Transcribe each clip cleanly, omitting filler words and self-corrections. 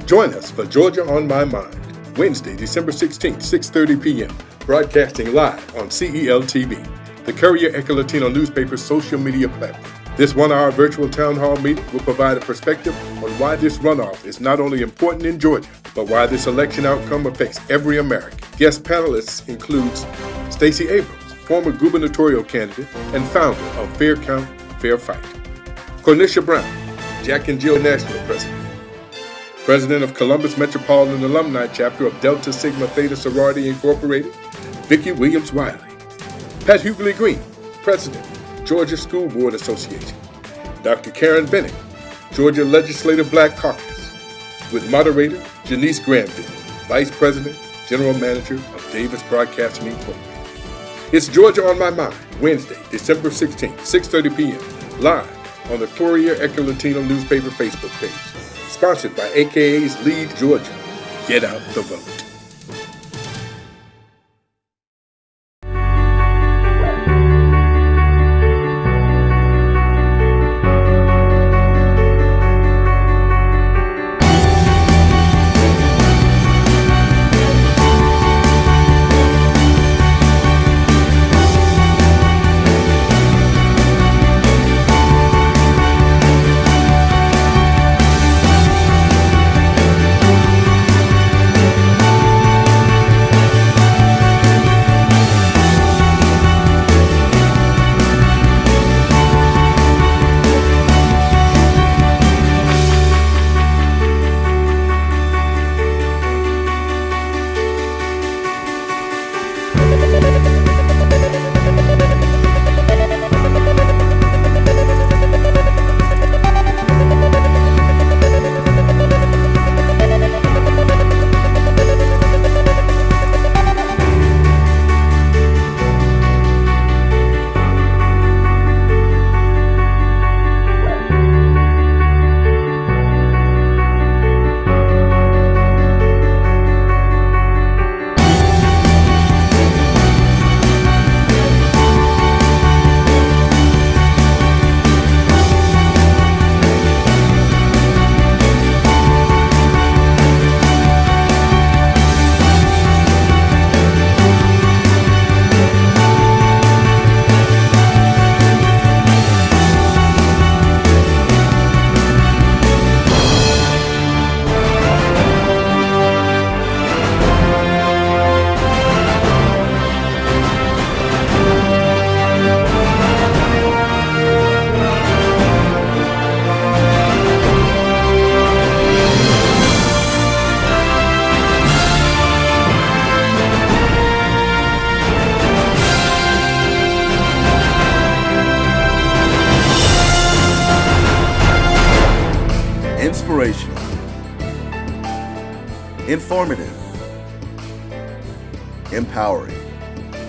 Join us for Georgia on My Mind, Wednesday, December 16th, 6:30 p.m., broadcasting live on CEL-TV, the Courier-Echo Latino newspaper's social media platform. This one-hour virtual town hall meeting will provide a perspective on why this runoff is not only important in Georgia, but why this election outcome affects every American. Guest panelists includes Stacey Abrams, former gubernatorial candidate and founder of Fair Count, Fair Fight; Cornisha Brown, Jack and Jill National President; President of Columbus Metropolitan Alumni Chapter of Delta Sigma Theta Sorority Incorporated, Vicki Williams Wiley; Pat Hughley Green, President, Georgia School Board Association; Dr. Karen Bennett, Georgia Legislative Black Caucus, with moderator Janice Granville, Vice President, General Manager of Davis Broadcasting Incorporated. It's Georgia on My Mind, Wednesday, December 16th, 6:30 p.m., live on the Courier-Echo Latino newspaper Facebook page. Sponsored by AKA's Lead Georgia. Get out the vote. Inspirational, informative, empowering.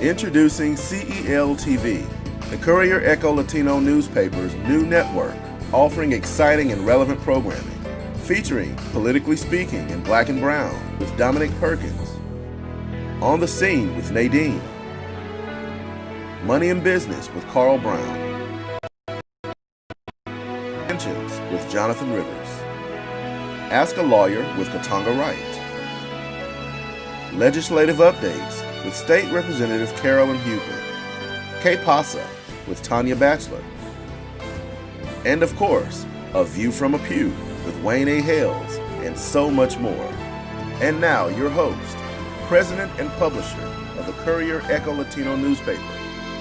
Introducing CEL-TV, the Courier-Echo Latino newspaper's new network, offering exciting and relevant programming, featuring Politically Speaking in Black and Brown with Dominic Perkins, On the Scene with Nadine, Money and Business with Carl Brown, Pensions with Jonathan Rivers, Ask a Lawyer with Katanga Wright, Legislative Updates with State Representative Carolyn Huber, Que Pasa with Tanya Batchelor, and of course, A View from a Pew with Wayne A. Hales, and so much more. And now, your host, President and Publisher of the Courier-Echo Latino newspaper,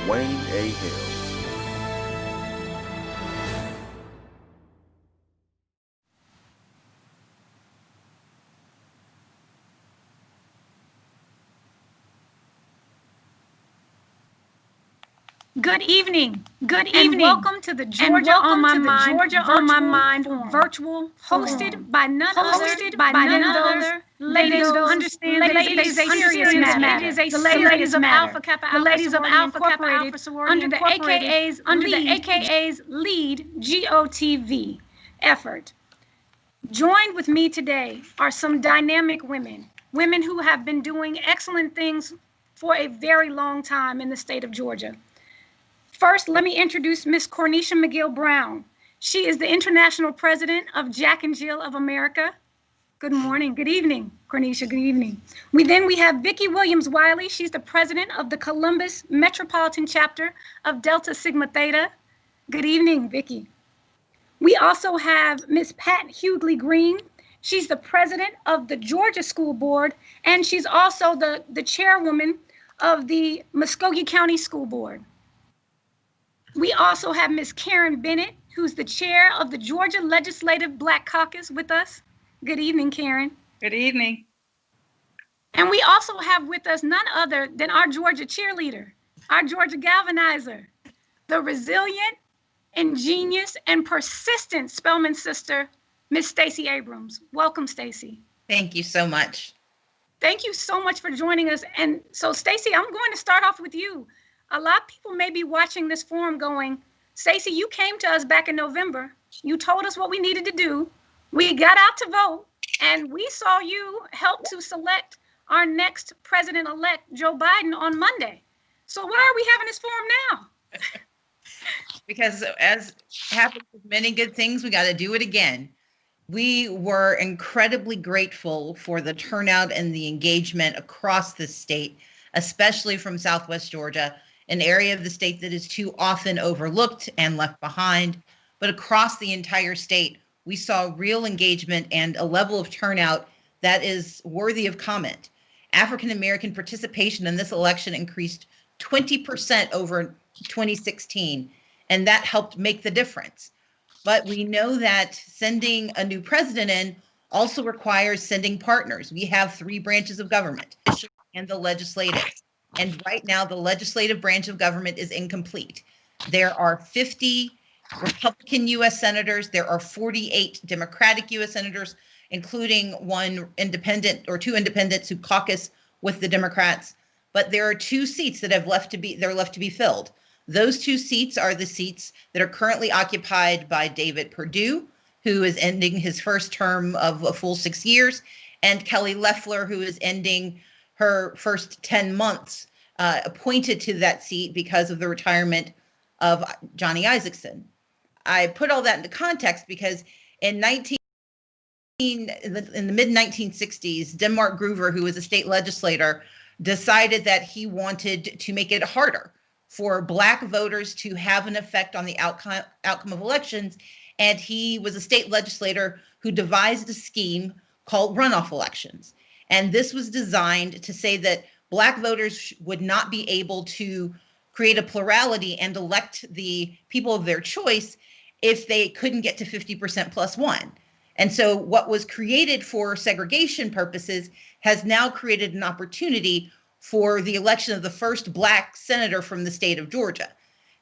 Wayne A. Hales. Good evening, and welcome to the Georgia on My Mind virtual, hosted by none other. Ladies, understand that it is a serious matter. The ladies of Alpha Kappa Incorporated under the AKA's lead GOTV effort. Joined with me today are some dynamic women who have been doing excellent things for a very long time in the state of Georgia. First, let me introduce Miss Cornisha McGill Brown. She is the International President of Jack and Jill of America. Good morning. Good evening, Cornisha. Good evening. We have Vicki Williams Wiley. She's the president of the Columbus Metropolitan Chapter of Delta Sigma Theta. Good evening, Vicki. We also have Miss Pat Hughley Green. She's the president of the Georgia School Board, and she's also the chairwoman of the Muskogee County School Board. We also have Miss Karen Bennett, who's the chair of the Georgia Legislative Black Caucus with us. Good evening, Karen. Good evening. And we also have with us none other than our Georgia cheerleader, our Georgia galvanizer, the resilient, ingenious, and persistent Spelman sister, Miss Stacey Abrams. Welcome, Stacey. Thank you so much. Thank you so much for joining us. And so, Stacey, I'm going to start off with you. A lot of people may be watching this forum going, Stacey, you came to us back in November. You told us what we needed to do. We got out to vote, and we saw you help to select our next president-elect, Joe Biden, on Monday. So why are we having this forum now? Because as happens with many good things, we got to do it again. We were incredibly grateful for the turnout and the engagement across the state, especially from Southwest Georgia, an area of the state that is too often overlooked and left behind. But across the entire state, we saw real engagement and a level of turnout that is worthy of comment. African American participation in this election increased 20% over 2016, and that helped make the difference. But we know that sending a new president in also requires sending partners. We have three branches of government, and the legislative. And right now, the legislative branch of government is incomplete. There are 50 Republican U.S. senators. There are 48 Democratic U.S. senators, including one independent or two independents who caucus with the Democrats. But there are two seats that they're left to be filled. Those two seats are the seats that are currently occupied by David Perdue, who is ending his first term of a full 6 years, and Kelly Loeffler, who is ending her first 10 months appointed to that seat because of the retirement of Johnny Isakson. I put all that into context because in the mid 1960s, Denmark Groover, who was a state legislator, decided that he wanted to make it harder for Black voters to have an effect on the outcome of elections. And he was a state legislator who devised a scheme called runoff elections. And this was designed to say that Black voters would not be able to create a plurality and elect the people of their choice if they couldn't get to 50% plus one. And so what was created for segregation purposes has now created an opportunity for the election of the first Black senator from the state of Georgia.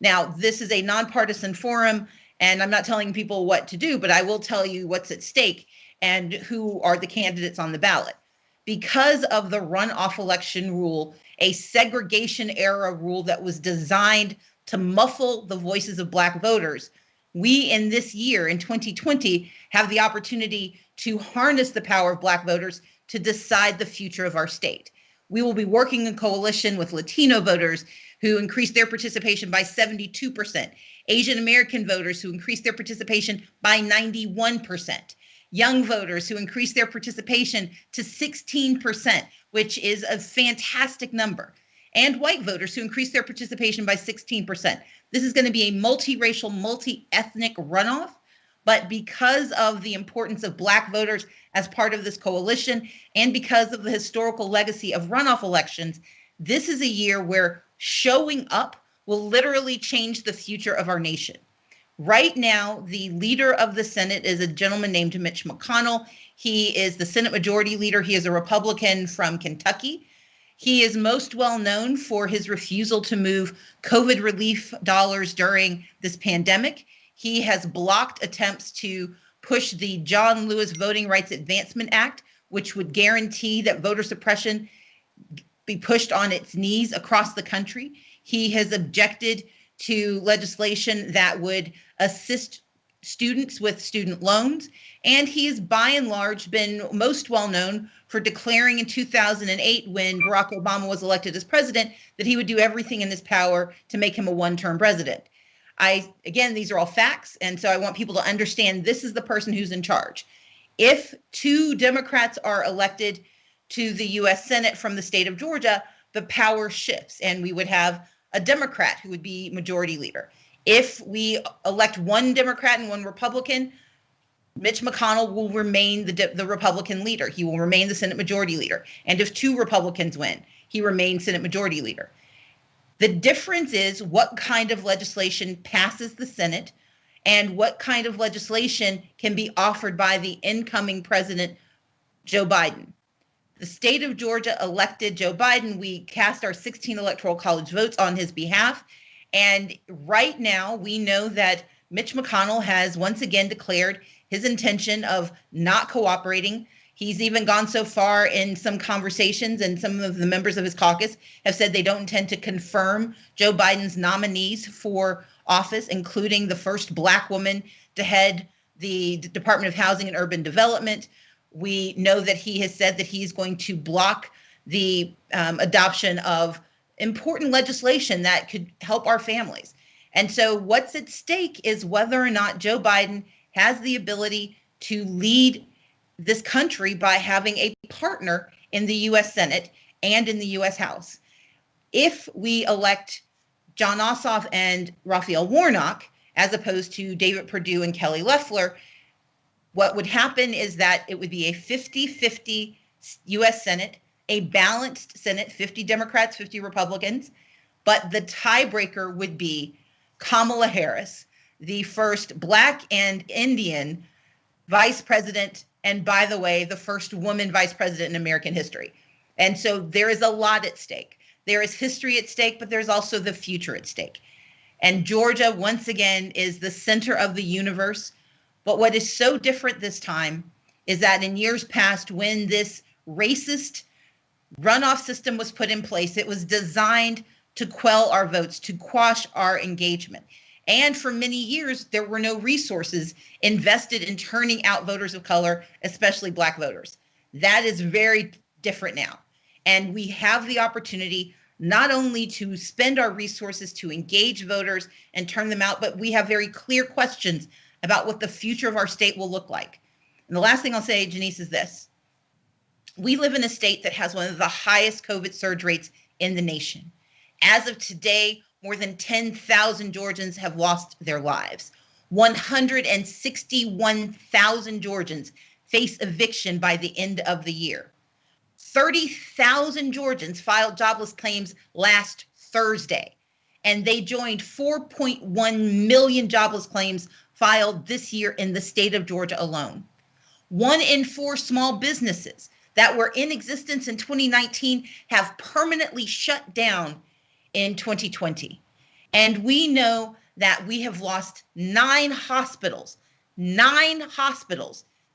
Now, this is a nonpartisan forum, and I'm not telling people what to do, but I will tell you what's at stake and who are the candidates on the ballot. Because of the runoff election rule, a segregation era rule that was designed to muffle the voices of Black voters, we in this year, in 2020, have the opportunity to harness the power of Black voters to decide the future of our state. We will be working in coalition with Latino voters who increased their participation by 72%, Asian American voters who increased their participation by 91%, young voters who increased their participation to 16%, which is a fantastic number, and white voters who increased their participation by 16%. This is going to be a multiracial, multi-ethnic runoff, but because of the importance of Black voters as part of this coalition and because of the historical legacy of runoff elections, this is a year where showing up will literally change the future of our nation. Right now, the leader of the Senate is a gentleman named Mitch McConnell. He is the Senate Majority Leader. He is a Republican from Kentucky. He is most well known for his refusal to move COVID relief dollars during this pandemic. He has blocked attempts to push the John Lewis Voting Rights Advancement Act, which would guarantee that voter suppression be pushed on its knees across the country. He has objected to legislation that would assist students with student loans. And he has by and large been most well known for declaring in 2008, when Barack Obama was elected as president, that he would do everything in his power to make him a one-term president. Again, these are all facts. And so I want people to understand this is the person who's in charge. If 2 Democrats are elected to the U.S. Senate from the state of Georgia, the power shifts and we would have a Democrat who would be majority leader. If we elect 1 Democrat and 1 Republican, Mitch McConnell will remain the Republican leader. He will remain the Senate majority leader. And if 2 Republicans win, he remains Senate majority leader. The difference is what kind of legislation passes the Senate and what kind of legislation can be offered by the incoming president, Joe Biden. The state of Georgia elected Joe Biden. We cast our 16 electoral college votes on his behalf. And right now, we know that Mitch McConnell has once again declared his intention of not cooperating. He's even gone so far in some conversations, and some of the members of his caucus have said they don't intend to confirm Joe Biden's nominees for office, including the first Black woman to head the Department of Housing and Urban Development. We know that he has said that he's going to block the adoption of important legislation that could help our families. And so what's at stake is whether or not Joe Biden has the ability to lead this country by having a partner in the U.S. Senate and in the U.S. House. If we elect Jon Ossoff and Raphael Warnock, as opposed to David Perdue and Kelly Loeffler, what would happen is that it would be a 50-50 U.S. Senate, a balanced Senate, 50 Democrats, 50 Republicans, but the tiebreaker would be Kamala Harris, the first Black and Indian vice president, and by the way, the first woman vice president in American history. And so there is a lot at stake. There is history at stake, but there's also the future at stake. And Georgia, once again, is the center of the universe. But what is so different this time is that in years past, when this racist runoff system was put in place, it was designed to quell our votes, to quash our engagement. And for many years, there were no resources invested in turning out voters of color, especially Black voters. That is very different now. And we have the opportunity not only to spend our resources to engage voters and turn them out, but we have very clear questions about what the future of our state will look like. And the last thing I'll say, Janice, is this. We live in a state that has one of the highest COVID surge rates in the nation. As of today, more than 10,000 Georgians have lost their lives. 161,000 Georgians face eviction by the end of the year. 30,000 Georgians filed jobless claims last Thursday, and they joined 4.1 million jobless claims filed this year in the state of Georgia alone. 1 in 4 small businesses that were in existence in 2019 have permanently shut down in 2020. And we know that we have lost 9 hospitals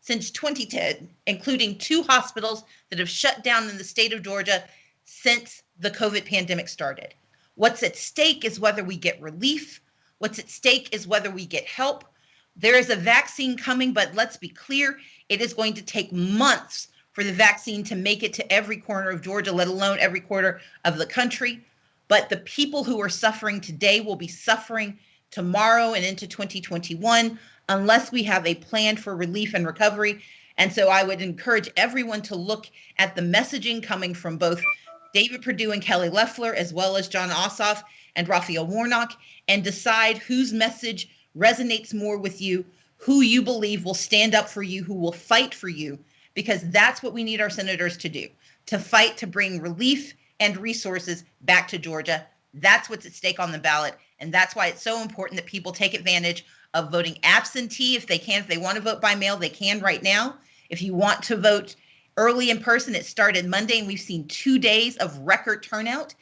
since 2010, including 2 hospitals that have shut down in the state of Georgia since the COVID pandemic started. What's at stake is whether we get relief. What's at stake is whether we get help. There is a vaccine coming, but let's be clear, it is going to take months for the vaccine to make it to every corner of Georgia, let alone every corner of the country. But the people who are suffering today will be suffering tomorrow and into 2021 unless we have a plan for relief and recovery. And so I would encourage everyone to look at the messaging coming from both David Perdue and Kelly Loeffler, as well as Jon Ossoff and Raphael Warnock, and decide whose message resonates more with you, who you believe will stand up for you, who will fight for you, because that's what we need our senators to do, to fight to bring relief and resources back to Georgia. That's what's at stake on the ballot. And that's why it's so important that people take advantage of voting absentee if they can. If they want to vote by mail, they can right now. If you want to vote early in person, it started Monday, and we've seen 2 days of record turnout.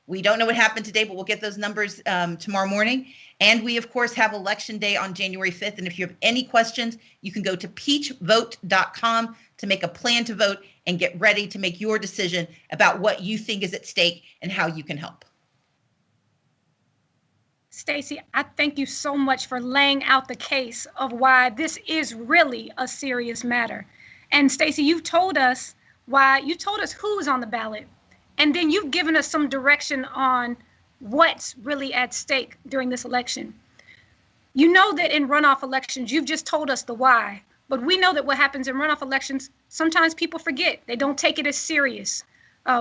We don't know what happened today, but we'll get those numbers tomorrow morning. And we, of course, have Election Day on January 5th. And if you have any questions, you can go to peachvote.com to make a plan to vote and get ready to make your decision about what you think is at stake and how you can help. Stacey, I thank you so much for laying out the case of why this is really a serious matter. And Stacey, you've told us who's on the ballot, and then you've given us some direction on what's really at stake during this election. You know that in runoff elections, you've just told us the why, But we know that what happens in runoff elections, sometimes people forget. They don't take it as serious.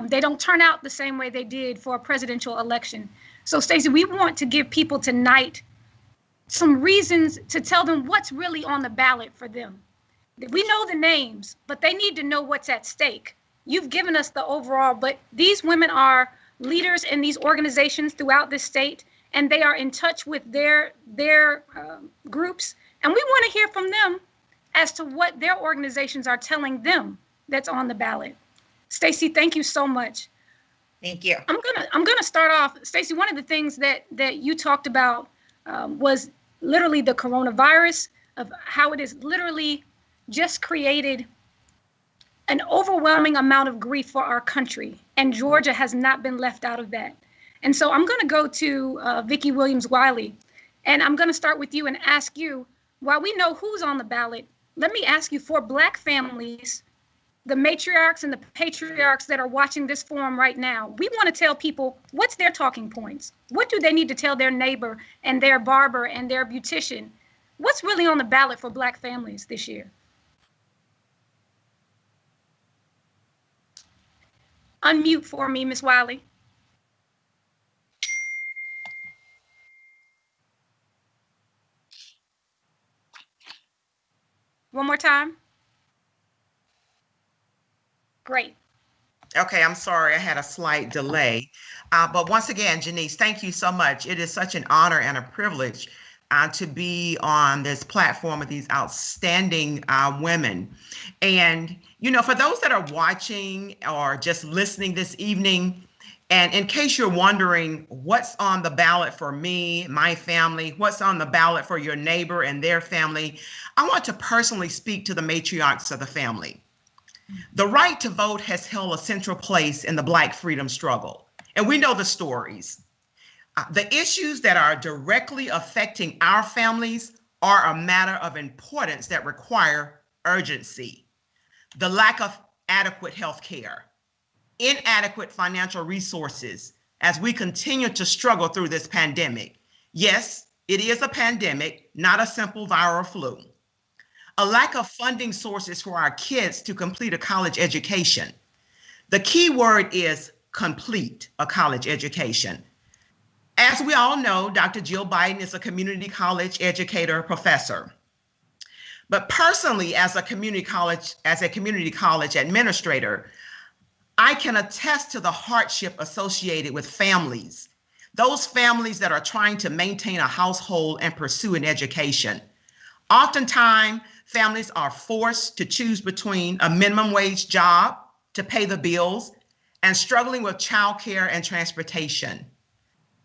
They don't turn out the same way they did for a presidential election. So, Stacey, we want to give people tonight some reasons to tell them what's really on the ballot for them. We know the names, but they need to know what's at stake. You've given us the overall, but these women are leaders in these organizations throughout the state, and they are in touch with their groups. And we want to hear from them as to what their organizations are telling them that's on the ballot. Stacey, thank you so much. Thank you. I'm gonna start off, Stacey. One of the things that you talked about was literally the coronavirus, of how it has literally just created an overwhelming amount of grief for our country, and Georgia has not been left out of that. And so I'm going to go to Vicki Williams-Wiley, and I'm going to start with you and ask you, while we know who's on the ballot, let me ask you, for Black families, the matriarchs and the patriarchs that are watching this forum right now, we want to tell people, what's their talking points? What do they need to tell their neighbor and their barber and their beautician? What's really on the ballot for Black families this year? Unmute for me, Ms. Wiley. One more time. Great. Okay, I'm sorry, I had a slight delay. But once again, Janice, thank you so much. It is such an honor and a privilege to be on this platform with these outstanding women. And, you know, for those that are watching or just listening this evening, and in case you're wondering what's on the ballot for me, my family, what's on the ballot for your neighbor and their family, I want to personally speak to the matriarchs of the family. The right to vote has held a central place in the Black freedom struggle, and we know the stories. The issues that are directly affecting our families are a matter of importance that require urgency. The lack of adequate health care, inadequate financial resources as we continue to struggle through this pandemic. Yes, it is a pandemic, not a simple viral flu. A lack of funding sources for our kids to complete a college education. The key word is complete a college education. As we all know, Dr. Jill Biden is a community college educator, professor. But personally, as a community college administrator, I can attest to the hardship associated with families, those families that are trying to maintain a household and pursue an education. Oftentimes, families are forced to choose between a minimum wage job to pay the bills and struggling with childcare and transportation.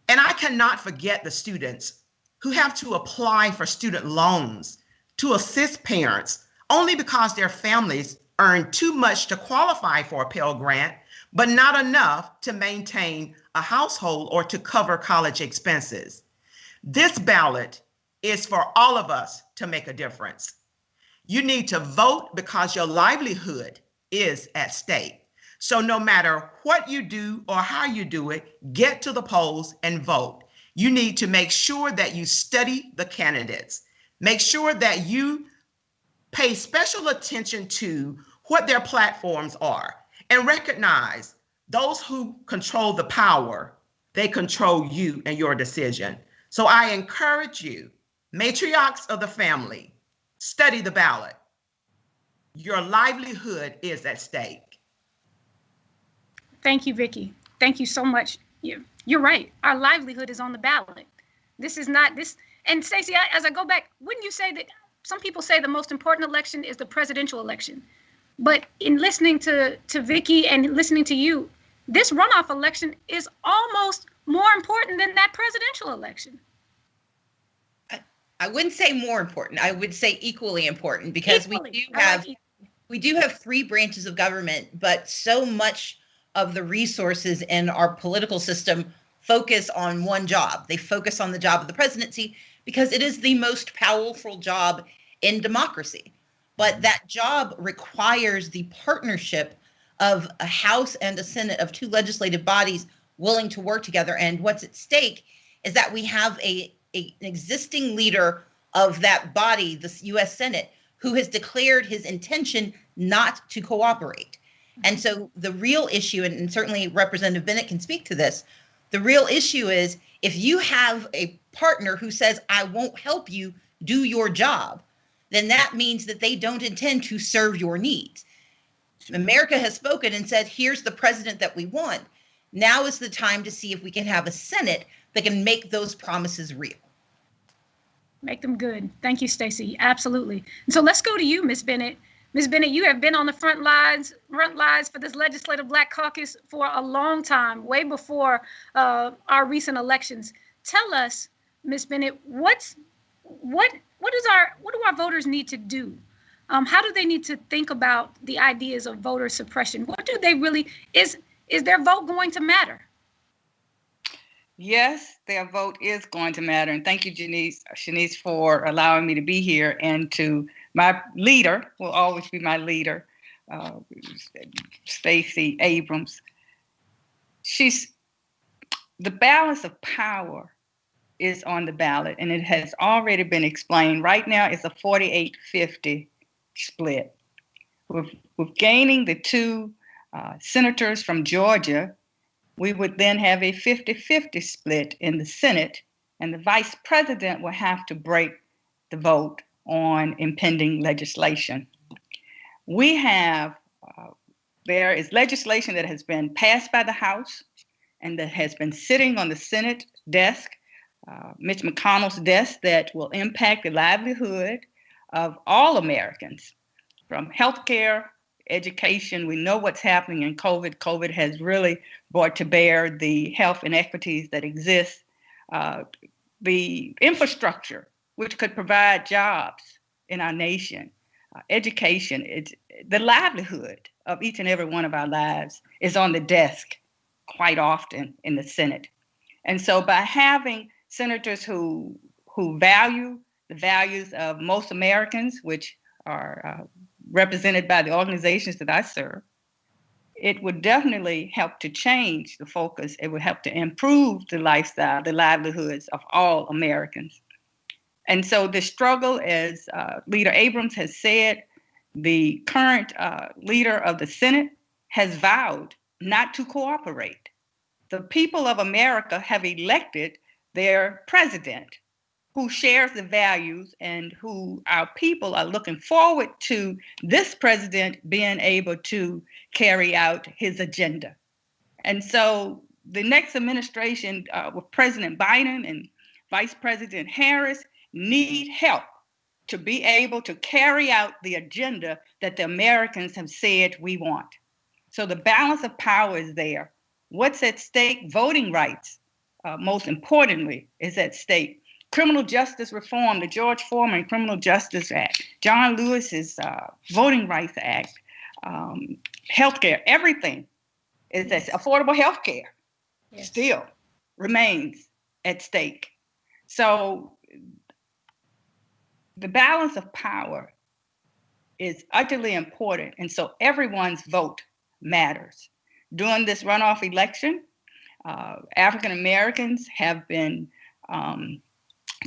And I cannot forget the students who have to apply for student loans to assist parents only because their families earn too much to qualify for a Pell Grant, but not enough to maintain a household or to cover college expenses. This ballot is for all of us to make a difference. You need to vote because your livelihood is at stake. So no matter what you do or how you do it, get to the polls and vote. You need to make sure that you study the candidates. Make sure that you pay special attention to what their platforms are and recognize those who control the power, they control you and your decision. So I encourage you, matriarchs of the family, study the ballot. Your livelihood is at stake. Thank you, Vicki. Thank you so much. You're right. Our livelihood is on the ballot. This is not this. And Stacey, as I go back, wouldn't you say that some people say the most important election is the presidential election? But in listening to Vicki and listening to you, this runoff election is almost more important than that presidential election. I wouldn't say more important. I would say equally important, because we do have three branches of government, but so much of the resources in our political system focus on one job. They focus on the job of the presidency because it is the most powerful job in democracy. But that job requires the partnership of a House and a Senate, of two legislative bodies willing to work together. And what's at stake is that we have an existing leader of that body, the U.S. Senate, who has declared his intention not to cooperate. And so the real issue, and certainly Representative Bennett can speak to this, the real issue is if you have a partner who says, I won't help you do your job, then that means that they don't intend to serve your needs. America has spoken and said, here's the president that we want. Now is the time to see if we can have a Senate that can make those promises real. Make them good. Thank you, Stacey. Absolutely. And so let's go to you, Ms. Bennett. Ms. Bennett, you have been on the front lines for this Legislative Black Caucus for a long time, way before our recent elections. Tell us, Ms. Bennett, what do our voters need to do? How do they need to think about the ideas of voter suppression? What do they really, is their vote going to matter? Yes, their vote is going to matter. And thank you, Shanice, for allowing me to be here, and to my leader, will always be my leader, Stacey Abrams. The balance of power is on the ballot, and it has already been explained. Right now, it's a 48-50 split. With gaining the two senators from Georgia, we would then have a 50-50 split in the Senate, and the vice president will have to break the vote on impending legislation. We have, there is legislation that has been passed by the House and that has been sitting on the Senate desk, Mitch McConnell's desk, that will impact the livelihood of all Americans, from healthcare, education. We know what's happening in COVID. COVID has really brought to bear the health inequities that exist. The infrastructure, which could provide jobs in our nation, education, the livelihood of each and every one of our lives is on the desk quite often in the Senate. And so by having senators who value the values of most Americans, which are represented by the organizations that I serve, it would definitely help to change the focus. It would help to improve the lifestyle, the livelihoods of all Americans. And so the struggle, as Leader Abrams has said, the current leader of the Senate has vowed not to cooperate. The people of America have elected their president, who shares the values and who our people are looking forward to this president being able to carry out his agenda. And so the next administration with President Biden and Vice President Harris need help to be able to carry out the agenda that the Americans have said we want. So the balance of power is there. What's at stake? Voting rights, most importantly, is at stake. Criminal justice reform, the George Foreman Criminal Justice Act, John Lewis's Voting Rights Act, healthcare, everything is that affordable healthcare still remains at stake. So the balance of power is utterly important. And so everyone's vote matters. During this runoff election, African Americans have been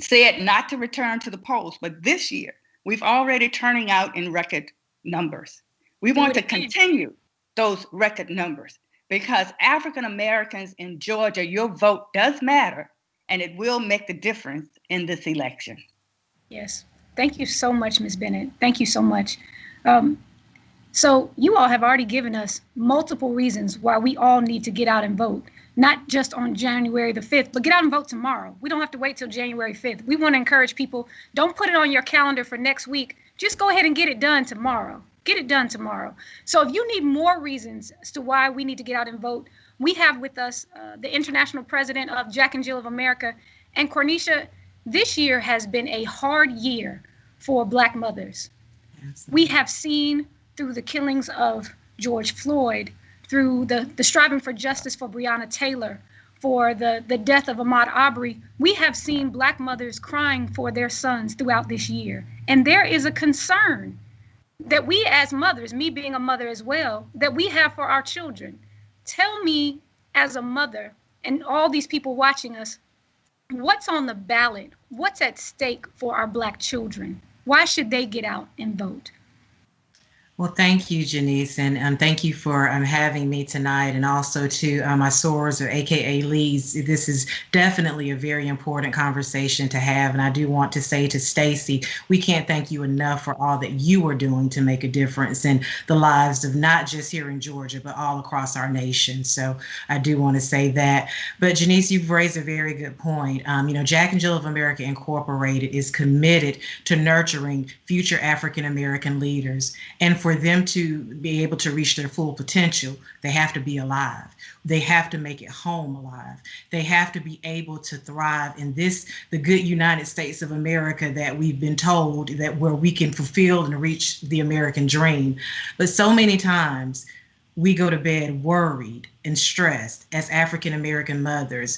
said not to return to the polls, but this year we've already turning out in record numbers. We want to continue those record numbers because African Americans in Georgia, your vote does matter, and it will make the difference in this election. Yes. Thank you so much, Ms. Bennett. Thank you so much. So you all have already given us multiple reasons why we all need to get out and vote, not just on January the 5th, but get out and vote tomorrow. We don't have to wait till January 5th. We want to encourage people, don't put it on your calendar for next week. Just go ahead and get it done tomorrow. Get it done tomorrow. So if you need more reasons as to why we need to get out and vote, we have with us the international president of Jack and Jill of America. And Cornisha, this year has been a hard year for Black mothers. Absolutely. We have seen through the killings of George Floyd, through the striving for justice for Breonna Taylor, for the death of Ahmaud Arbery, we have seen Black mothers crying for their sons throughout this year. And there is a concern that we as mothers, me being a mother as well, that we have for our children. Tell me as a mother and all these people watching us, what's on the ballot? What's at stake for our Black children? Why should they get out and vote? Well, thank you, Janice, and thank you for having me tonight, and also to my sorors, or AKA Lees. This is definitely a very important conversation to have, and I do want to say to Stacey, we can't thank you enough for all that you are doing to make a difference in the lives of not just here in Georgia, but all across our nation. So I do want to say that. But Janice, you've raised a very good point. Jack and Jill of America Incorporated is committed to nurturing future African American leaders, and for them to be able to reach their full potential, they have to be alive. They have to make it home alive. They have to be able to thrive in the good United States of America that we've been told that where we can fulfill and reach the American dream. But so many times we go to bed worried and stressed as African American mothers,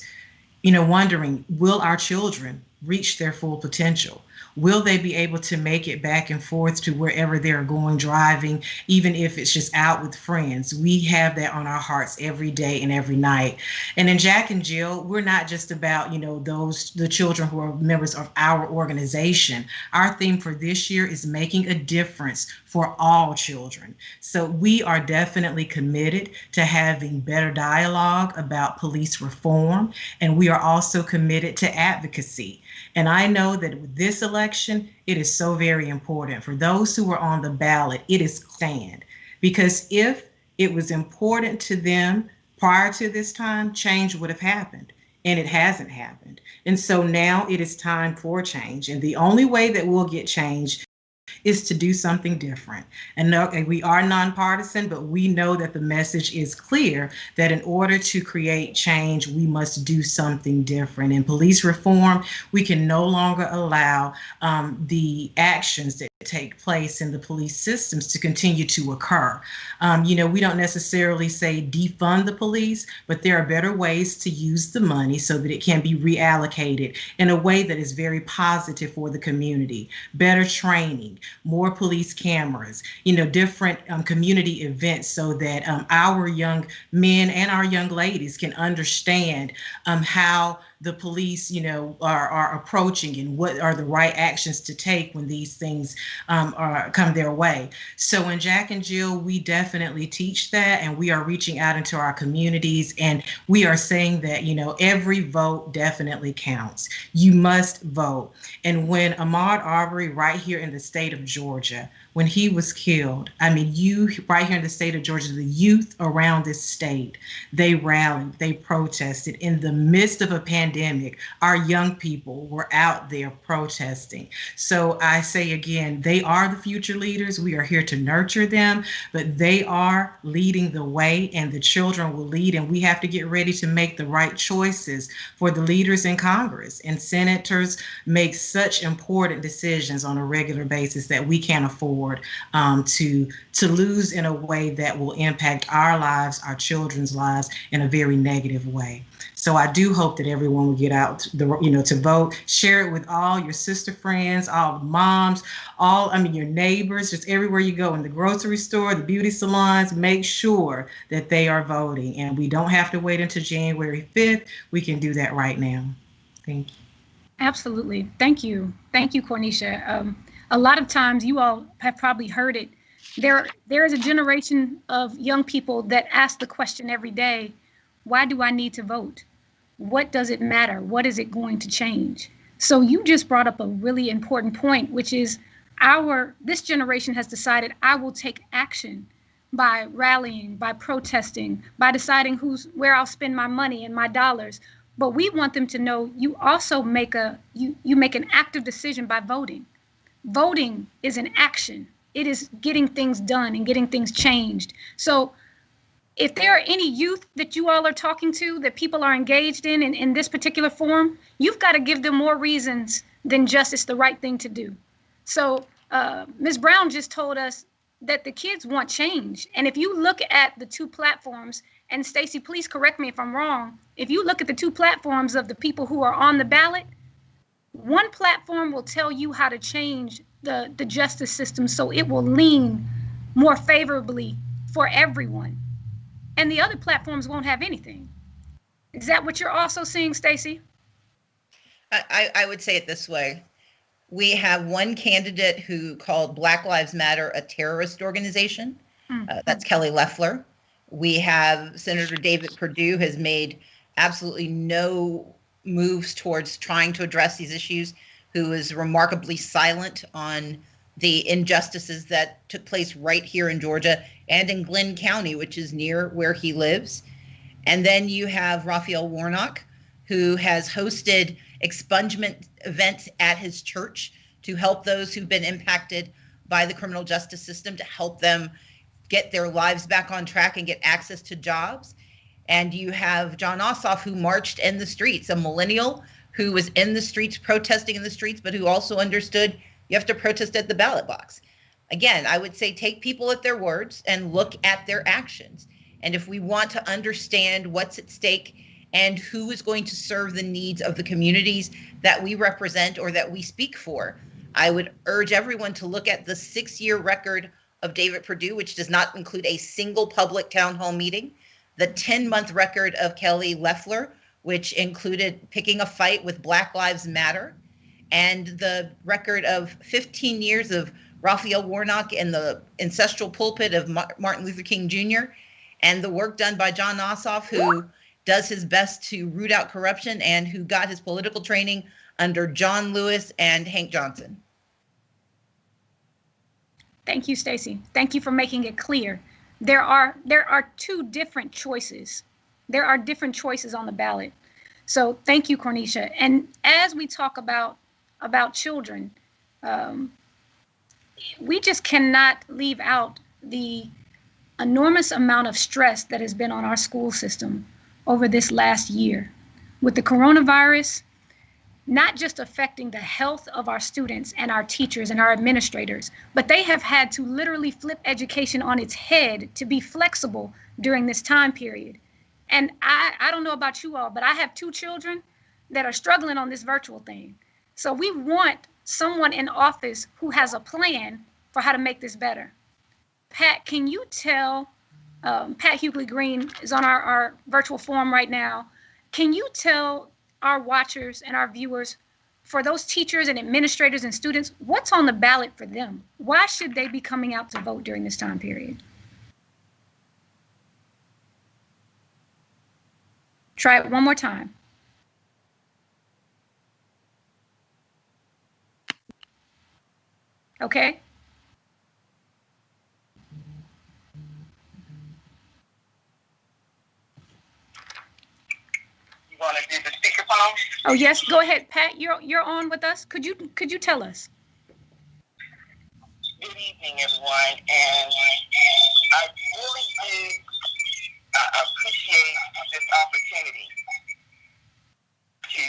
wondering, will our children reach their full potential? Will they be able to make it back and forth to wherever they're going driving, even if it's just out with friends? We have that on our hearts every day and every night. And in Jack and Jill, we're not just about, the children who are members of our organization. Our theme for this year is making a difference for all children. So we are definitely committed to having better dialogue about police reform, and we are also committed to advocacy. And I know that with this election, it is so very important for those who are on the ballot. It is stand, because if it was important to them prior to this time, change would have happened, and it hasn't happened. And so now it is time for change. And the only way that we'll get change is to do something different. And we are nonpartisan, but we know that the message is clear that in order to create change, we must do something different. In police reform, we can no longer allow the actions that take place in the police systems to continue to occur. We don't necessarily say defund the police, but there are better ways to use the money so that it can be reallocated in a way that is very positive for the community. Better training, more police cameras, different community events so that our young men and our young ladies can understand how the police, are approaching and what are the right actions to take when these things come their way. So in Jack and Jill, we definitely teach that, and we are reaching out into our communities, and we are saying that, every vote definitely counts. You must vote. And when Ahmaud Arbery, right here in the state of Georgia, when he was killed, right here in the state of Georgia, the youth around this state, they rallied, they protested. In the midst of a pandemic, our young people were out there protesting. So I say again, they are the future leaders. We are here to nurture them, but they are leading the way, and the children will lead, and we have to get ready to make the right choices for the leaders in Congress. And senators make such important decisions on a regular basis that we can't afford to lose in a way that will impact our lives, our children's lives in a very negative way. So I do hope that everyone will get out to vote. Share it with all your sister friends, all the moms, your neighbors, just everywhere you go, in the grocery store, the beauty salons. Make sure that they are voting, and we don't have to wait until January 5th. We can do that right now. Thank you. Absolutely. Thank you. Thank you, Cornisha. A lot of times, you all have probably heard it. There is a generation of young people that ask the question every day, why do I need to vote? What does it matter? What is it going to change? So you just brought up a really important point, which is this generation has decided, I will take action by rallying, by protesting, by deciding where I'll spend my money and my dollars. But we want them to know you also make you make an active decision by voting. Voting is an action. It is getting things done and getting things changed. So if there are any youth that you all are talking to, that people are engaged in this particular forum, you've got to give them more reasons than just it's the right thing to do. So Ms. Brown just told us that the kids want change. And if you look at the two platforms, and Stacey, please correct me if I'm wrong, if you look at the two platforms of the people who are on the ballot, one platform will tell you how to change the justice system so it will lean more favorably for everyone. And the other platforms won't have anything. Is that what you're also seeing, Stacey? I would say it this way. We have one candidate who called Black Lives Matter a terrorist organization. That's Kelly Loeffler. We have Senator David Perdue has made absolutely no moves towards trying to address these issues, who is remarkably silent on the injustices that took place right here in Georgia and in Glenn County, which is near where he lives. And then you have Raphael Warnock, who has hosted expungement events at his church to help those who've been impacted by the criminal justice system, to help them get their lives back on track and get access to jobs. And you have Jon Ossoff, who marched in the streets, a millennial who was in the streets, protesting in the streets, but who also understood you have to protest at the ballot box. Again, I would say take people at their words and look at their actions. And if we want to understand what's at stake and who is going to serve the needs of the communities that we represent or that we speak for, I would urge everyone to look at the 6-year record of David Perdue, which does not include a single public town hall meeting, the 10-month record of Kelly Loeffler, which included picking a fight with Black Lives Matter, and the record of 15 years of Raphael Warnock in the ancestral pulpit of Martin Luther King Jr., and the work done by Jon Ossoff, who does his best to root out corruption and who got his political training under John Lewis and Hank Johnson. Thank you, Stacey. Thank you for making it clear. There are two different choices. There are different choices on the ballot. So thank you, Cornisha. And as we talk about children, we just cannot leave out the enormous amount of stress that has been on our school system over this last year with the coronavirus, not just affecting the health of our students and our teachers and our administrators, but they have had to literally flip education on its head to be flexible during this time period. And I don't know about you all, but I have 2 children that are struggling on this virtual thing. So we want someone in office who has a plan for how to make this better. Pat, can you tell, Pat Hughley Green is on our virtual forum right now. Can you tell our watchers and our viewers, for those teachers and administrators and students, what's on the ballot for them? Why should they be coming out to vote during this time period? Try it one more time. Okay. You want to do the speakerphone? Oh yes, go ahead, Pat. You're on with us. Could you tell us? Good evening, everyone, and I really do appreciate this opportunity to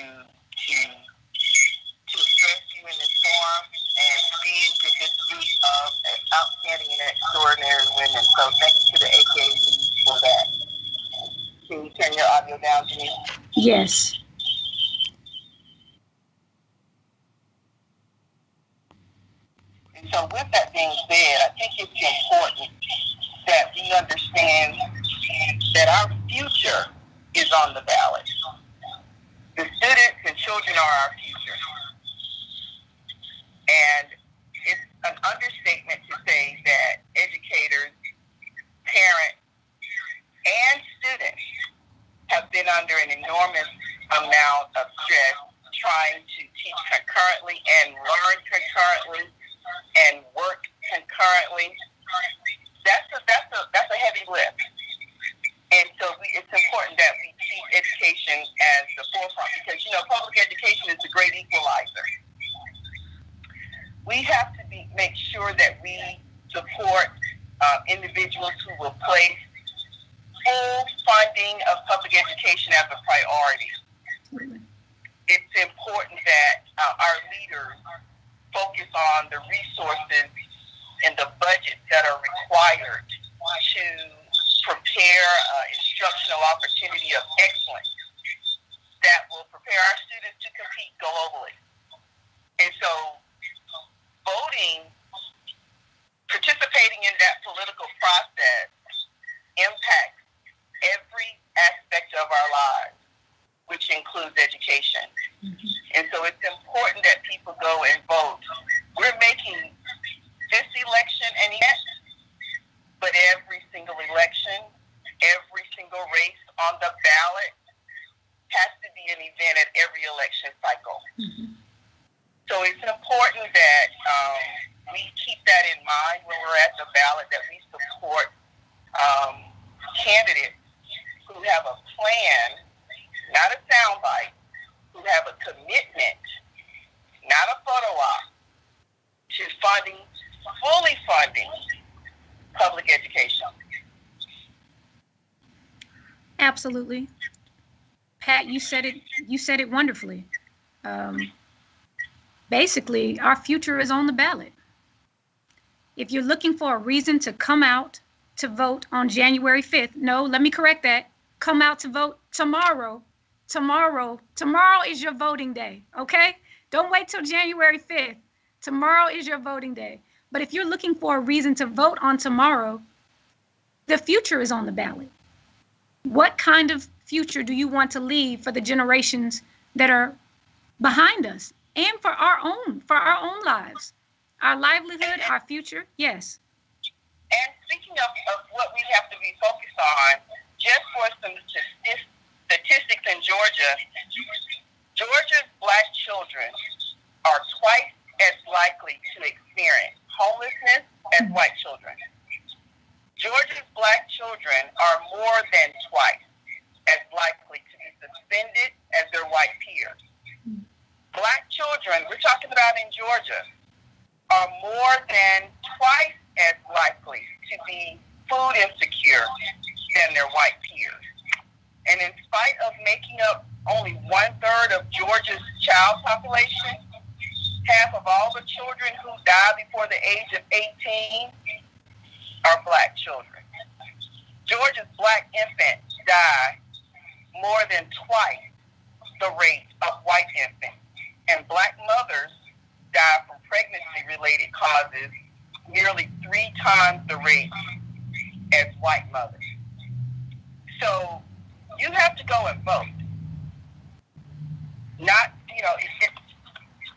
address you in this forum and speak with this group of outstanding and extraordinary women. So thank you to the AKA for that. Can you turn your audio down, Denise? Yes. And so with that being said, I think it's important that we understand that our future is on the ballot. The students and children are our future. And it's an understatement to say that educators, parents, and students have been under an enormous amount of stress trying to teach concurrently and learn concurrently and work concurrently. That's a heavy lift. And so it's important that we keep education as the forefront because, public education is the great equalizer. We have to make sure that we support individuals who will place full funding of public education as a priority. It's important that our leaders focus on the resources and the budgets that are required to prepare instructional opportunity of excellence that will prepare our students to compete globally. And so participating in that political process impacts every aspect of our lives, which includes education. Mm-hmm. And so it's important that people go and vote on the ballot has to be an event at every election cycle. Mm-hmm. So it's important that we keep that in mind when we're at the ballot, that we support candidates who have a plan, not a soundbite, who have a commitment, not a photo op, to fully funding public education. Absolutely. Pat, you said it wonderfully. Basically, our future is on the ballot. If you're looking for a reason to come out to vote on January 5th, no, let me correct that. Come out to vote tomorrow. Tomorrow is your voting day, okay? Don't wait till January 5th. Tomorrow is your voting day. But if you're looking for a reason to vote on tomorrow, the future is on the ballot. What kind of future do you want to leave for the generations that are behind us and for our own lives, our livelihood, our future? Yes. And speaking of what we have to be focused on, just for some statistics in Georgia, Georgia's Black children are twice as likely to experience homelessness as white children. Georgia's Black children are more than twice as likely to be suspended as their white peers. Black children, we're talking about in Georgia, are more than twice as likely to be food insecure than their white peers. And in spite of making up only 1/3 of Georgia's child population, half of all the children who die before the age of 18 are Black children. Georgia's Black infants die more than twice the rate of white infants, and Black mothers die from pregnancy-related causes nearly 3 times the rate as white mothers. So you have to go and vote.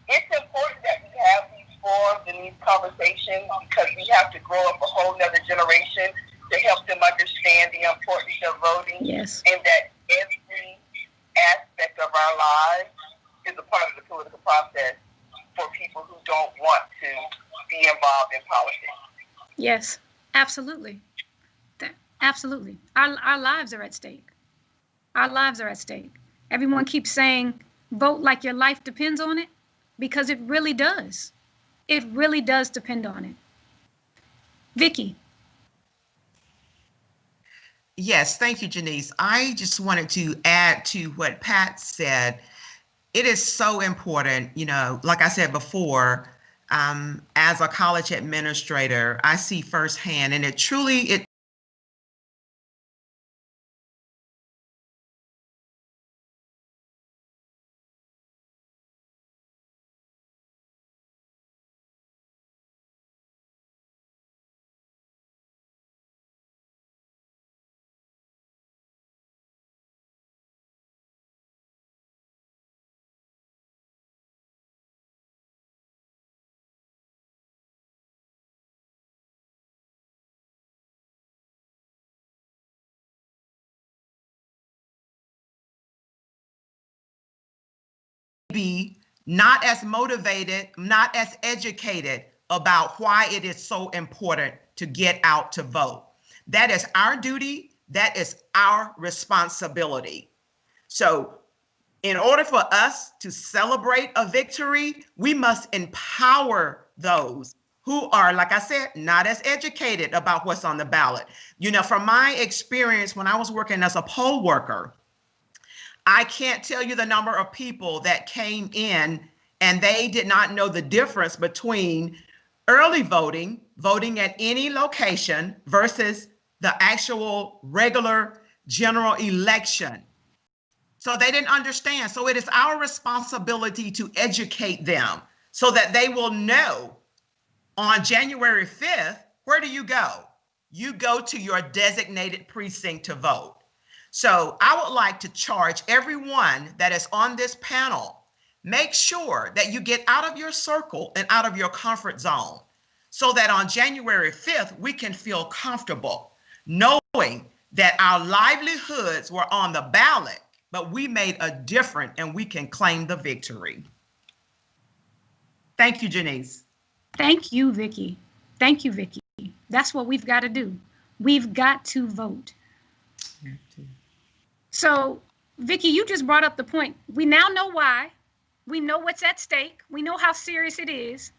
It's important that we have these forums and these conversations because we have to grow up a whole nother generation to help them understand the importance of voting. Yes. And that every aspect of our lives is a part of the political process for people who don't want to be involved in politics. Yes, absolutely. Absolutely. Our lives are at stake. Our lives are at stake. Everyone keeps saying, vote like your life depends on it, because it really does. It really does depend on it. Vicki. Yes, thank you, Janice. I just wanted to add to what Pat said. It is so important, like I said before, as a college administrator, I see firsthand, and it be not as motivated, not as educated about why it is so important to get out to vote. That is our duty. That is our responsibility. So in order for us to celebrate a victory, we must empower those who are, like I said, not as educated about what's on the ballot. From my experience when I was working as a poll worker, I can't tell you the number of people that came in and they did not know the difference between early voting at any location, versus the actual regular general election. So they didn't understand. So it is our responsibility to educate them so that they will know on January 5th, where do you go? You go to your designated precinct to vote. So I would like to charge everyone that is on this panel, make sure that you get out of your circle and out of your comfort zone so that on January 5th, we can feel comfortable knowing that our livelihoods were on the ballot, but we made a difference and we can claim the victory. Thank you, Janice. Thank you, Vicki. Thank you, Vicki. That's what we've got to do. We've got to vote. So, Vicki, you just brought up the point. We now know why. We know what's at stake. We know how serious it is.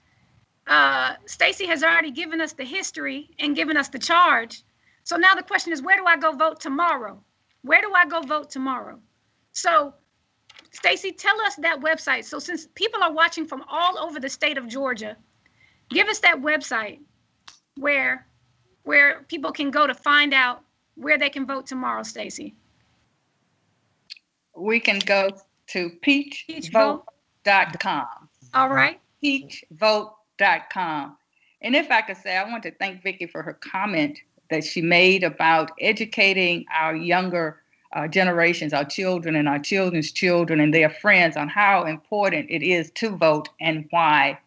Stacey has already given us the history and given us the charge. So now the question is, where do I go vote tomorrow? Where do I go vote tomorrow? So, Stacey, tell us that website. So since people are watching from all over the state of Georgia, give us that website where people can go to find out where they can vote tomorrow, Stacey. We can go to peachvote.com. All right. Peachvote.com. And if I could say, I want to thank Vicki for her comment that she made about educating our younger generations, our children and our children's children and their friends on how important it is to vote and why.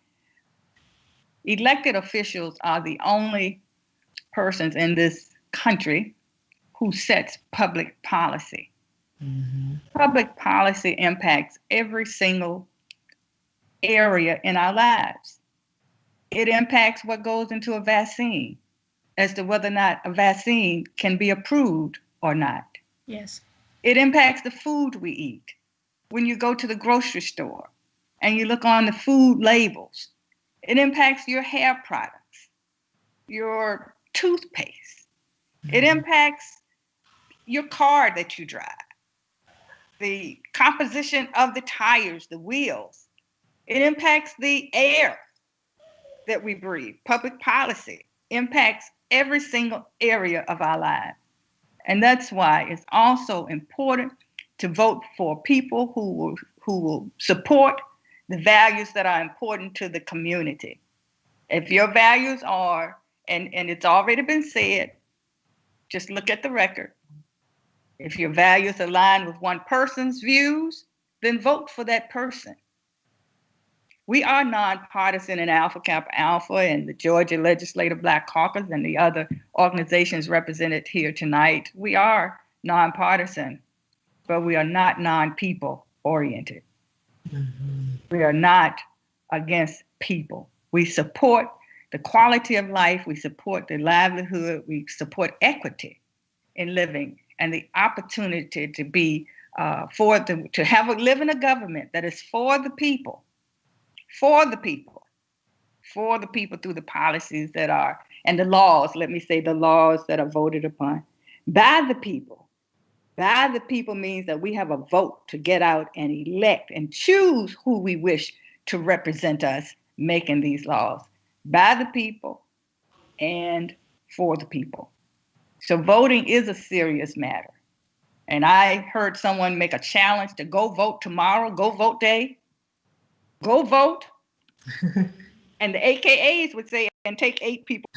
Elected officials are the only persons in this country who sets public policy. Mm-hmm. Public policy impacts every single area in our lives. It impacts what goes into a vaccine as to whether or not a vaccine can be approved or not. Yes. It impacts the food we eat. When you go to the grocery store and you look on the food labels, it impacts your hair products, your toothpaste. Mm-hmm. It impacts your car that you drive, the composition of the tires, the wheels. It impacts the air that we breathe. Public policy impacts every single area of our lives. And that's why it's also important to vote for people who will support the values that are important to the community. If your values are, and it's already been said, just look at the record. If your values align with one person's views, then vote for that person. We are nonpartisan in Alpha Kappa Alpha and the Georgia Legislative Black Caucus and the other organizations represented here tonight. We are nonpartisan, but we are not non-people oriented. Mm-hmm. We are not against people. We support the quality of life. We support the livelihood. We support equity in living and the opportunity to be live in a government that is for the people. For the people through the policies that are, and the laws, let me say the laws that are voted upon by the people. By the people means that we have a vote to get out and elect and choose who we wish to represent us making these laws. By the people and for the people. So voting is a serious matter. And I heard someone make a challenge to go vote tomorrow, go vote day. Go vote. And the AKAs would say, and take 8 people.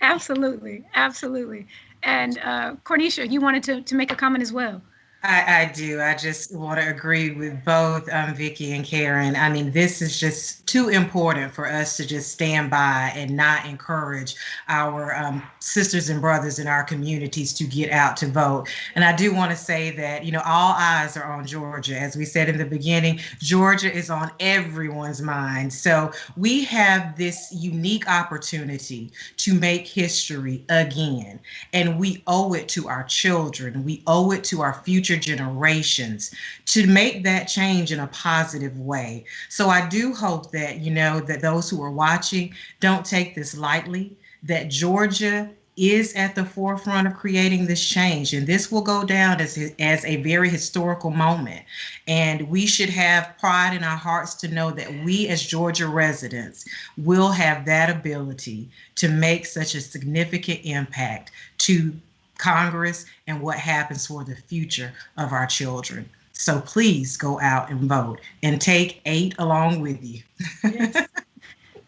Absolutely. Absolutely. And Cornisha, you wanted to make a comment as well. I do. I just want to agree with both Vicki and Karen. I mean, this is just too important for us to just stand by and not encourage our sisters and brothers in our communities to get out to vote. And I do want to say that, all eyes are on Georgia. As we said in the beginning, Georgia is on everyone's mind. So we have this unique opportunity to make history again. And we owe it to our children. We owe it to our future generations to make that change in a positive way. So I do hope that, that those who are watching don't take this lightly, that Georgia is at the forefront of creating this change. And this will go down as a very historical moment. And we should have pride in our hearts to know that we as Georgia residents will have that ability to make such a significant impact to Congress and what happens for the future of our children. So please go out and vote and take 8 along with you. Yes.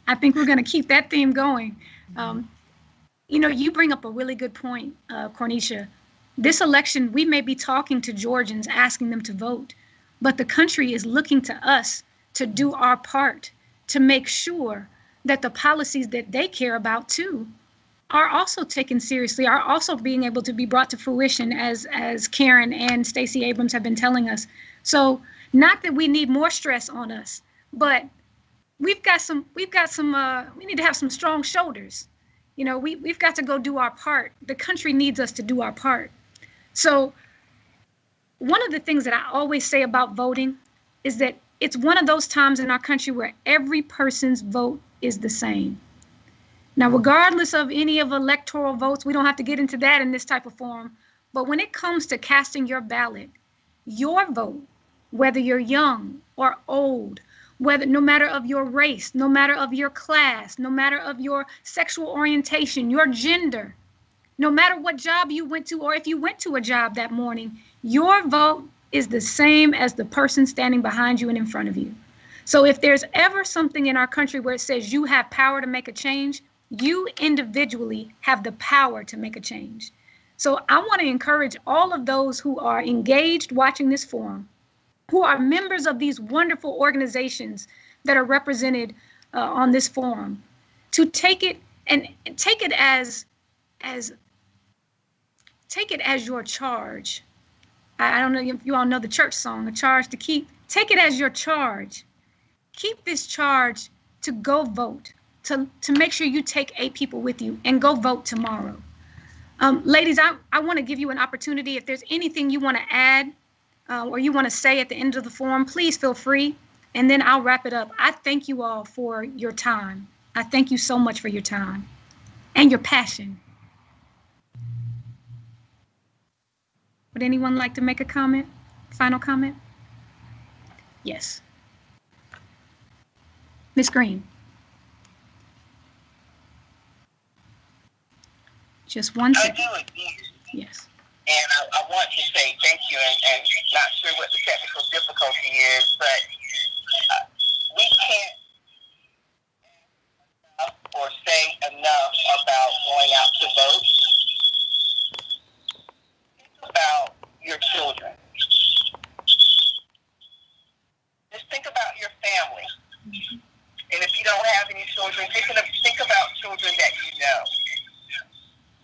I think we're going to keep that theme going. You bring up a really good point, Cornisha. This election, we may be talking to Georgians, asking them to vote, but the country is looking to us to do our part to make sure that the policies that they care about too are also taken seriously, are also being able to be brought to fruition, as Karen and Stacey Abrams have been telling us. So not that we need more stress on us, but we need to have some strong shoulders. We've got to go do our part. The country needs us to do our part. So one of the things that I always say about voting is that it's one of those times in our country where every person's vote is the same. Now, regardless of any of electoral votes, we don't have to get into that in this type of forum. But when it comes to casting your ballot, your vote, whether you're young or old, no matter of your race, no matter of your class, no matter of your sexual orientation, your gender, no matter what job you went to, or if you went to a job that morning, your vote is the same as the person standing behind you and in front of you. So if there's ever something in our country where it says you have power to make a change, you individually have the power to make a change. So I want to encourage all of those who are engaged watching this forum, who are members of these wonderful organizations that are represented on this forum, to take it as your charge. I don't know if you all know the church song, A Charge to Keep. Take it as your charge. Keep this charge to go vote, to make sure you take 8 people with you and go vote tomorrow. Ladies, I want to give you an opportunity. If there's anything you want to add or you want to say at the end of the forum, please feel free, and then I'll wrap it up. I thank you all for your time. I thank you so much for your time and your passion. Would anyone like to make a comment? Final comment? Yes. Ms. Green. Just one second. I do agree. Yes. And I want to say thank you, and not sure what the technical difficulty is, but we can't or say enough about going out to vote. Think about your children. Just think about your family. And if you don't have any children, think about children that you know.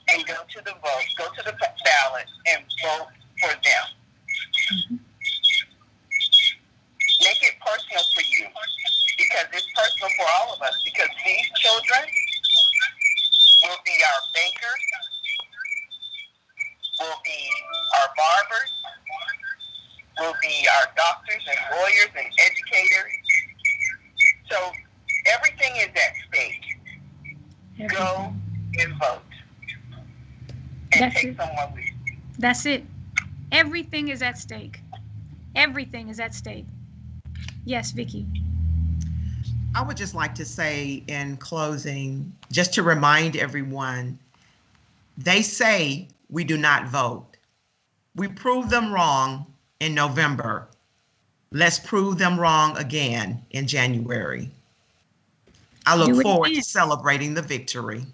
And go to the vote, go to the ballot, and vote for them. Mm-hmm. Make it personal for you, because it's personal for all of us, because these children will be our bankers, will be our barbers, will be our doctors and lawyers and educators. So everything is at stake. Go and vote. And That's take it. someone with you. That's it. Everything is at stake. Everything is at stake. Yes, Vicki. I would just like to say in closing, just to remind everyone, they say we do not vote. We proved them wrong in November. Let's prove them wrong again in January. I look forward to celebrating the victory.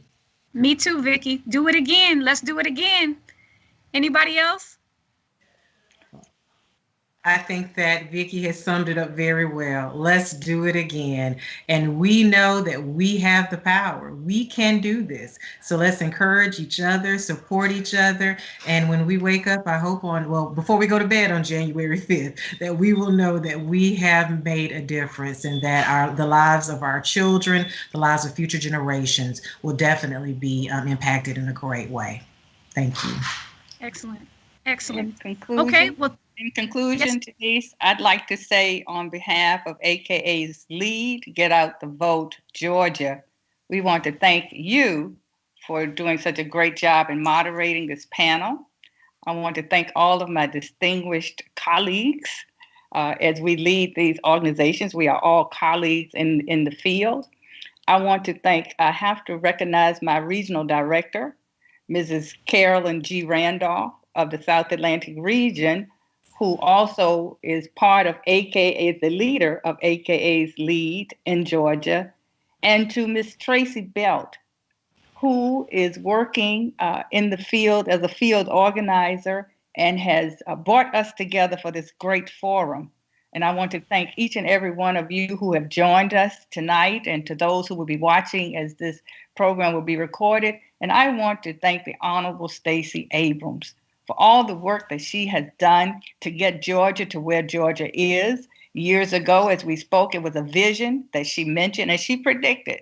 Me too, Vicki. Do it again. Let's do it again. Anybody else? I think that Vicki has summed it up very well. Let's do it again. And we know that we have the power. We can do this. So let's encourage each other, support each other. And when we wake up, I hope before we go to bed on January 5th, that we will know that we have made a difference, and that the lives of our children, the lives of future generations will definitely be impacted in a great way. Thank you. Excellent. Excellent. Okay, well, in conclusion, Denise, I'd like to say on behalf of AKA's lead, Get Out the Vote, Georgia, we want to thank you for doing such a great job in moderating this panel. I want to thank all of my distinguished colleagues as we lead these organizations. We are all colleagues in the field. I have to recognize my regional director, Mrs. Carolyn G. Randolph of the South Atlantic region, who also is part of AKA, the leader of AKA's lead in Georgia, and to Ms. Tracy Belt, who is working in the field as a field organizer and has brought us together for this great forum. And I want to thank each and every one of you who have joined us tonight, and to those who will be watching as this program will be recorded. And I want to thank the Honorable Stacey Abrams for all the work that she has done to get Georgia to where Georgia is. Years ago, as we spoke, it was a vision that she mentioned, and she predicted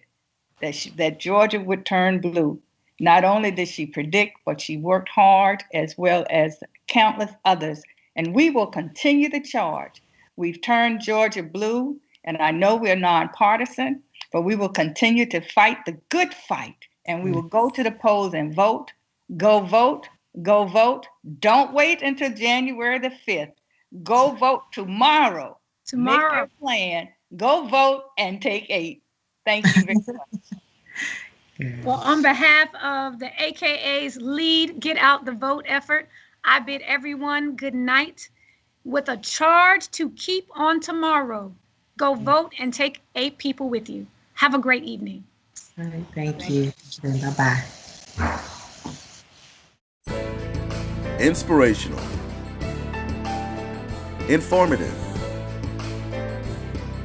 that Georgia would turn blue. Not only did she predict, but she worked hard, as well as countless others. And we will continue the charge. We've turned Georgia blue, and I know we're nonpartisan, but we will continue to fight the good fight, and we will go to the polls and vote. Go vote, go vote. Don't wait until January the 5th. Go vote tomorrow. Make your plan. Go vote and take 8. Thank you very much. Well, on behalf of the AKA's lead Get Out the Vote effort, I bid everyone good night with a charge to keep on tomorrow. Go vote and take 8 people with you. Have a great evening. All right, thank you. Bye-bye. Inspirational. Informative.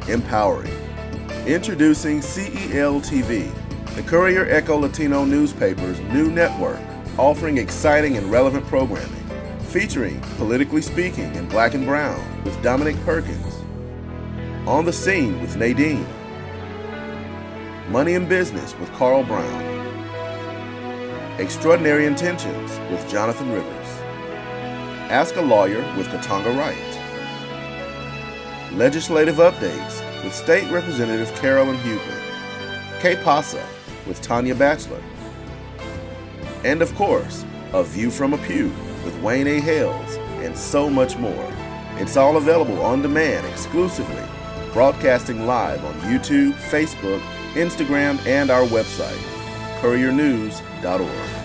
Empowering. Introducing CEL TV, the Courier Echo Latino newspaper's new network, offering exciting and relevant programming, featuring Politically Speaking in Black and Brown with Dominic Perkins, On the Scene with Nadine, Money and Business with Carl Brown, Extraordinary Intentions with Jonathan Rivers, Ask a Lawyer with Katanga Wright, Legislative Updates with State Representative Carolyn Huber, Que Pasa with Tanya Batchelor, and of course, A View from a Pew with Wayne A. Hales, and so much more. It's all available on demand exclusively, broadcasting live on YouTube, Facebook, Instagram, and our website, couriernews.org.